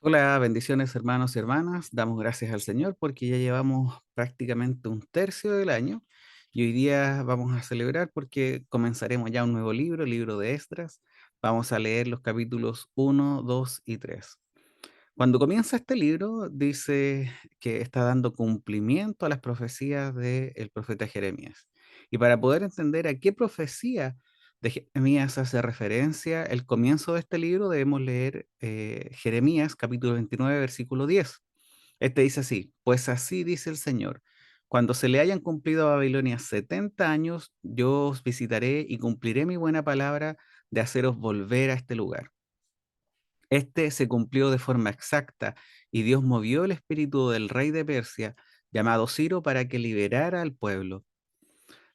Hola, bendiciones hermanos y hermanas. Damos gracias al Señor porque ya llevamos prácticamente un tercio del año y hoy día vamos a celebrar porque comenzaremos ya un nuevo libro, el libro de Esdras. Vamos a leer los capítulos uno, 2 y 3. Cuando comienza este libro dice que está dando cumplimiento a las profecías del profeta Jeremías. Y para poder entender a qué profecía de Jeremías hace referencia el comienzo de este libro, debemos leer Jeremías capítulo 29, versículo 10. Este dice así: pues así dice el Señor, cuando se le hayan cumplido a Babilonia 70 años, yo os visitaré y cumpliré mi buena palabra de haceros volver a este lugar. Este se cumplió de forma exacta y Dios movió el espíritu del rey de Persia, llamado Ciro, para que liberara al pueblo.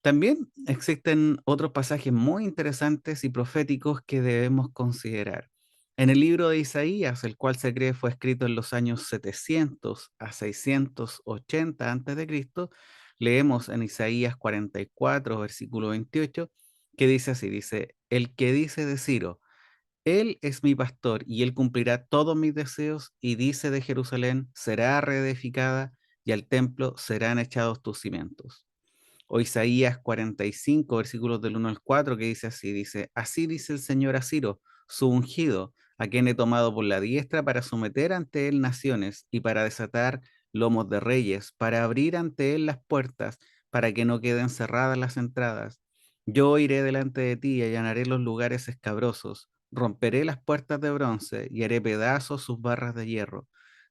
También existen otros pasajes muy interesantes y proféticos que debemos considerar. En el libro de Isaías, el cual se cree fue escrito en los años 700 a 680 a.C., leemos en Isaías 44, versículo 28, que dice así, dice, el que dice de Ciro, él es mi pastor y él cumplirá todos mis deseos y dice de Jerusalén, será reedificada y al templo serán echados tus cimientos. O Isaías 45, versículos del 1 al 4, que dice así, dice, así dice el Señor a Ciro, su ungido, a quien he tomado por la diestra para someter ante él naciones y para desatar lomos de reyes, para abrir ante él las puertas, para que no queden cerradas las entradas. Yo iré delante de ti y allanaré los lugares escabrosos, romperé las puertas de bronce y haré pedazos sus barras de hierro.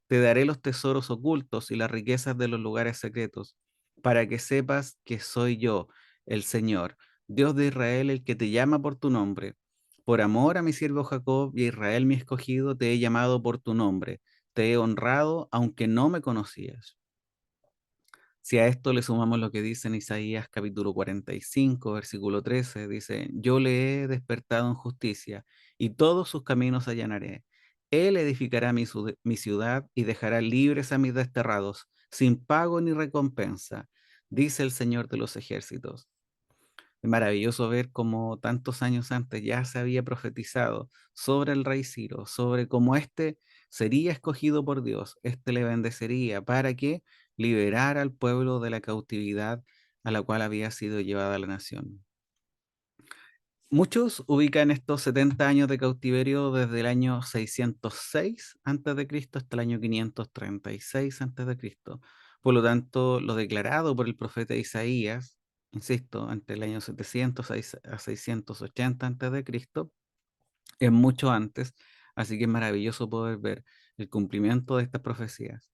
Te daré los tesoros ocultos y las riquezas de los lugares secretos para que sepas que soy yo, el Señor, Dios de Israel, el que te llama por tu nombre. Por amor a mi siervo Jacob y a Israel mi escogido, te he llamado por tu nombre, te he honrado aunque no me conocías. Si a esto le sumamos lo que dice en Isaías capítulo 45, versículo 13, dice, yo le he despertado en justicia y todos sus caminos allanaré. Él edificará mi ciudad y dejará libres a mis desterrados, sin pago ni recompensa, dice el Señor de los ejércitos. Es maravilloso ver cómo tantos años antes ya se había profetizado sobre el rey Ciro, sobre cómo éste sería escogido por Dios, éste le bendecería para que liberara al pueblo de la cautividad a la cual había sido llevada la nación. Muchos ubican estos 70 años de cautiverio desde el año 606 Cristo hasta el año 536 Cristo. Por lo tanto, lo declarado por el profeta Isaías, insisto, entre el año 700 a 680 Cristo, es mucho antes, así que es maravilloso poder ver el cumplimiento de estas profecías.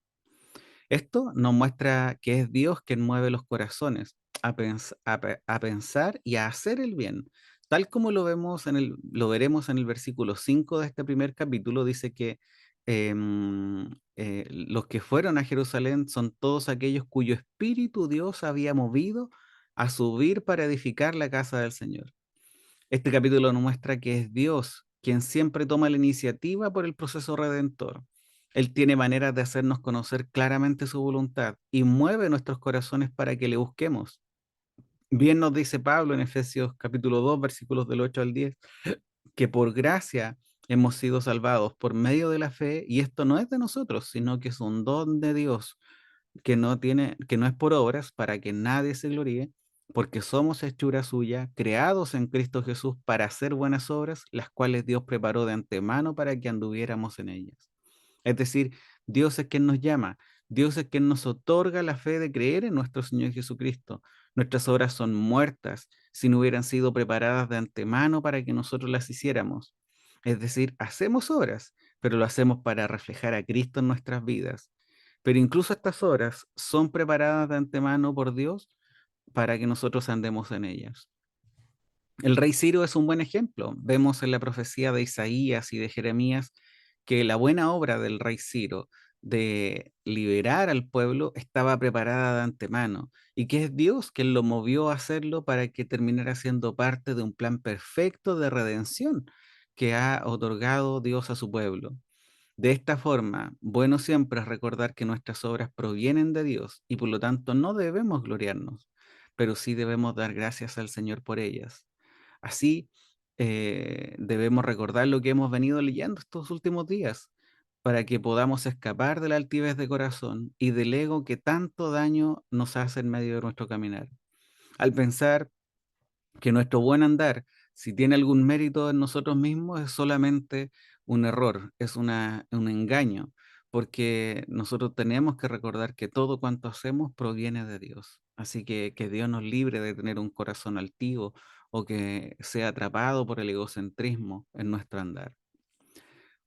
Esto nos muestra que es Dios quien mueve los corazones a pensar y a hacer el bien. Tal como lo veremos en el versículo 5 de este primer capítulo, dice que los que fueron a Jerusalén son todos aquellos cuyo espíritu Dios había movido a subir para edificar la casa del Señor. Este capítulo nos muestra que es Dios quien siempre toma la iniciativa por el proceso redentor. Él tiene maneras de hacernos conocer claramente su voluntad y mueve nuestros corazones para que le busquemos. Bien nos dice Pablo en Efesios capítulo 2, versículos del 8 al 10, que por gracia hemos sido salvados por medio de la fe, y esto no es de nosotros, sino que es un don de Dios, que no es por obras, para que nadie se gloríe, porque somos hechura suya, creados en Cristo Jesús para hacer buenas obras, las cuales Dios preparó de antemano para que anduviéramos en ellas. Es decir, Dios es quien nos llama, Dios es quien nos otorga la fe de creer en nuestro Señor Jesucristo. Nuestras obras son muertas si no hubieran sido preparadas de antemano para que nosotros las hiciéramos. Es decir, hacemos obras, pero lo hacemos para reflejar a Cristo en nuestras vidas. Pero incluso estas obras son preparadas de antemano por Dios para que nosotros andemos en ellas. El rey Ciro es un buen ejemplo. Vemos en la profecía de Isaías y de Jeremías que la buena obra del rey Ciro de liberar al pueblo estaba preparada de antemano y que es Dios quien lo movió a hacerlo para que terminara siendo parte de un plan perfecto de redención que ha otorgado Dios a su pueblo. De esta forma, bueno siempre es recordar que nuestras obras provienen de Dios y por lo tanto no debemos gloriarnos, pero sí debemos dar gracias al Señor por ellas. Así debemos recordar lo que hemos venido leyendo estos últimos días. para que podamos escapar de la altivez de corazón y del ego que tanto daño nos hace en medio de nuestro caminar. Al pensar que nuestro buen andar, si tiene algún mérito en nosotros mismos, es solamente un error, es un engaño, porque nosotros tenemos que recordar que todo cuanto hacemos proviene de Dios. Así que Dios nos libre de tener un corazón altivo o que sea atrapado por el egocentrismo en nuestro andar.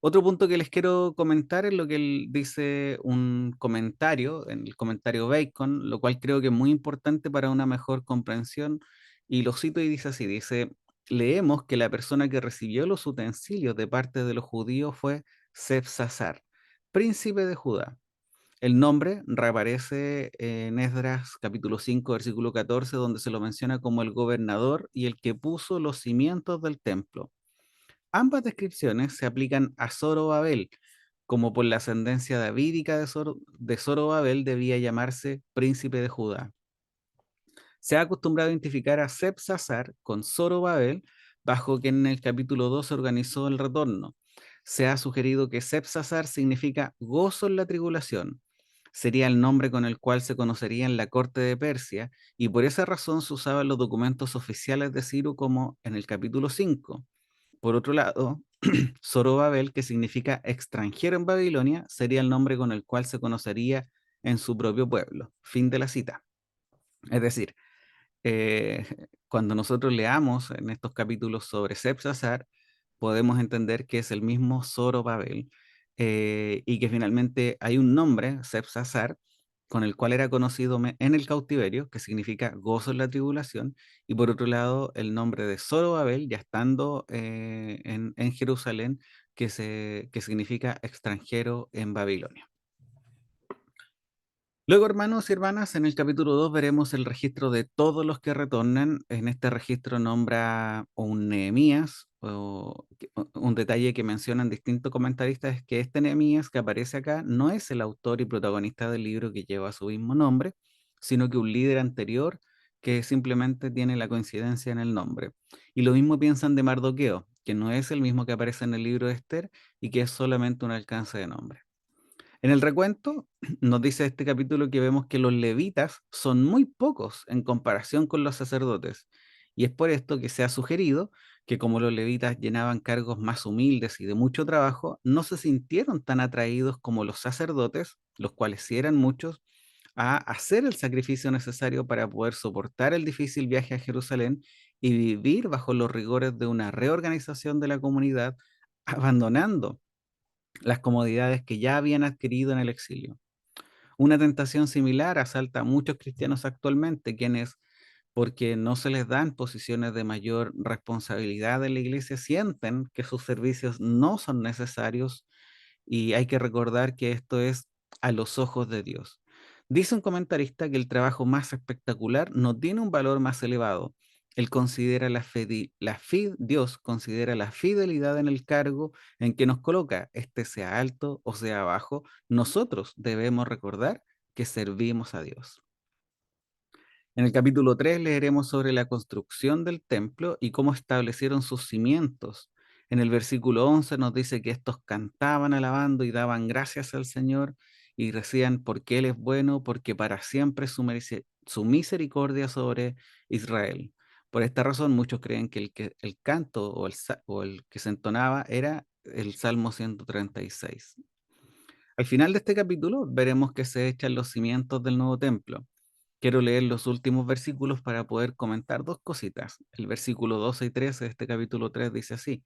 Otro punto que les quiero comentar es lo que él dice un comentario, en el comentario Bacon, lo cual creo que es muy importante para una mejor comprensión, y lo cito y dice así, dice, leemos que la persona que recibió los utensilios de parte de los judíos fue Sebsasar, príncipe de Judá. El nombre reaparece en Esdras capítulo 5, versículo 14, donde se lo menciona como el gobernador y el que puso los cimientos del templo. Ambas descripciones se aplican a Zorobabel, como por la ascendencia davídica de Zorobabel debía llamarse príncipe de Judá. Se ha acostumbrado a identificar a Sebsasar con Zorobabel, bajo quien en el capítulo 2 se organizó el retorno. Se ha sugerido que Sebsasar significa gozo en la tribulación. Sería el nombre con el cual se conocería en la corte de Persia, y por esa razón se usaban los documentos oficiales de Ciro como en el capítulo 5. Por otro lado, Zorobabel, que significa extranjero en Babilonia, sería el nombre con el cual se conocería en su propio pueblo. Fin de la cita. Es decir, eh, cuando nosotros leamos en estos capítulos sobre Sebsasar, podemos entender que es el mismo Zorobabel, y que finalmente hay un nombre, Sebsasar, con el cual era conocido en el cautiverio, que significa gozo en la tribulación, y por otro lado el nombre de Zorobabel, ya estando en Jerusalén, que significa extranjero en Babilonia. Luego, hermanos y hermanas, en el capítulo 2 veremos el registro de todos los que retornan. En este registro nombra un Nehemías, un detalle que mencionan distintos comentaristas es que este Nehemías que aparece acá no es el autor y protagonista del libro que lleva su mismo nombre, sino que un líder anterior que simplemente tiene la coincidencia en el nombre. Y lo mismo piensan de Mardoqueo, que no es el mismo que aparece en el libro de Esther y que es solamente un alcance de nombre. En el recuento nos dice este capítulo que vemos que los levitas son muy pocos en comparación con los sacerdotes. Y es por esto que se ha sugerido que como los levitas llenaban cargos más humildes y de mucho trabajo, no se sintieron tan atraídos como los sacerdotes, los cuales sí eran muchos, a hacer el sacrificio necesario para poder soportar el difícil viaje a Jerusalén y vivir bajo los rigores de una reorganización de la comunidad, abandonando las comodidades que ya habían adquirido en el exilio. Una tentación similar asalta a muchos cristianos actualmente, quienes, porque no se les dan posiciones de mayor responsabilidad en la iglesia, sienten que sus servicios no son necesarios, y hay que recordar que esto es a los ojos de Dios. Dice un comentarista que el trabajo más espectacular no tiene un valor más elevado. Él considera Dios considera la fidelidad en el cargo en que nos coloca, este sea alto o sea bajo. Nosotros debemos recordar que servimos a Dios. En el capítulo 3 leeremos sobre la construcción del templo y cómo establecieron sus cimientos. En el versículo 11 nos dice que estos cantaban alabando y daban gracias al Señor y decían, porque Él es bueno, porque para siempre su misericordia sobre Israel. Por esta razón muchos creen que el canto o el que se entonaba era el Salmo 136. Al final de este capítulo veremos que se echan los cimientos del nuevo templo. Quiero leer los últimos versículos para poder comentar dos cositas. El versículo 12 y 13 de este capítulo 3 dice así: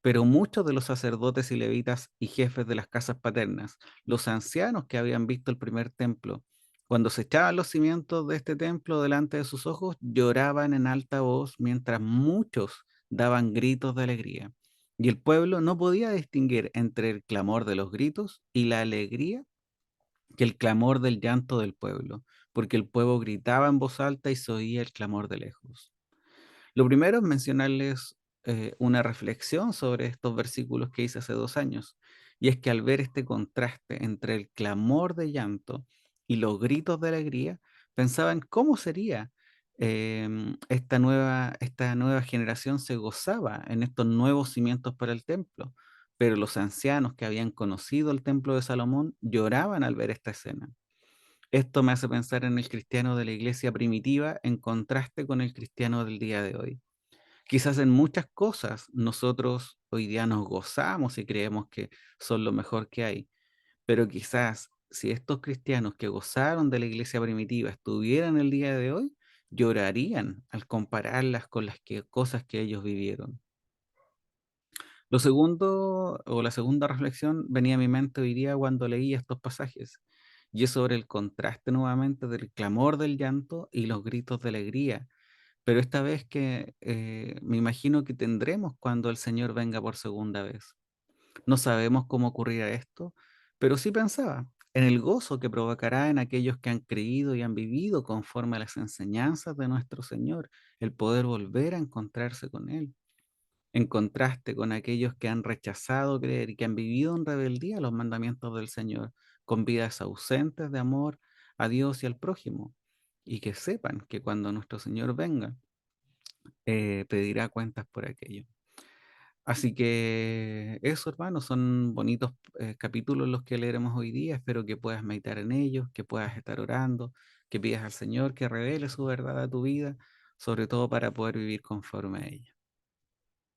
pero muchos de los sacerdotes y levitas y jefes de las casas paternas, los ancianos que habían visto el primer templo, cuando se echaban los cimientos de este templo delante de sus ojos, lloraban en alta voz, mientras muchos daban gritos de alegría. Y el pueblo no podía distinguir entre el clamor de los gritos y la alegría que el clamor del llanto del pueblo, porque el pueblo gritaba en voz alta y se oía el clamor de lejos. Lo primero es mencionarles una reflexión sobre estos versículos que hice hace 2 años, y es que al ver este contraste entre el clamor de llanto y los gritos de alegría, pensaba en cómo sería esta nueva generación se gozaba en estos nuevos cimientos para el templo, pero los ancianos que habían conocido el templo de Salomón lloraban al ver esta escena. Esto me hace pensar en el cristiano de la iglesia primitiva en contraste con el cristiano del día de hoy. Quizás en muchas cosas nosotros hoy día nos gozamos y creemos que son lo mejor que hay, pero quizás si estos cristianos que gozaron de la iglesia primitiva estuvieran el día de hoy, llorarían al compararlas con cosas que ellos vivieron. Lo segundo, o la segunda reflexión, venía a mi mente hoy día cuando leí estos pasajes, y es sobre el contraste nuevamente del clamor del llanto y los gritos de alegría, pero esta vez que me imagino que tendremos cuando el Señor venga por segunda vez. No sabemos cómo ocurrirá esto, pero sí pensaba en el gozo que provocará en aquellos que han creído y han vivido conforme a las enseñanzas de nuestro Señor, el poder volver a encontrarse con Él, en contraste con aquellos que han rechazado creer y que han vivido en rebeldía a los mandamientos del Señor, con vidas ausentes de amor a Dios y al prójimo, y que sepan que cuando nuestro Señor venga, pedirá cuentas por aquello. Así que eso, hermano, son bonitos capítulos los que leeremos hoy día. Espero que puedas meditar en ellos, que puedas estar orando, que pidas al Señor que revele su verdad a tu vida, sobre todo para poder vivir conforme a ella.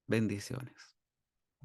Bendiciones.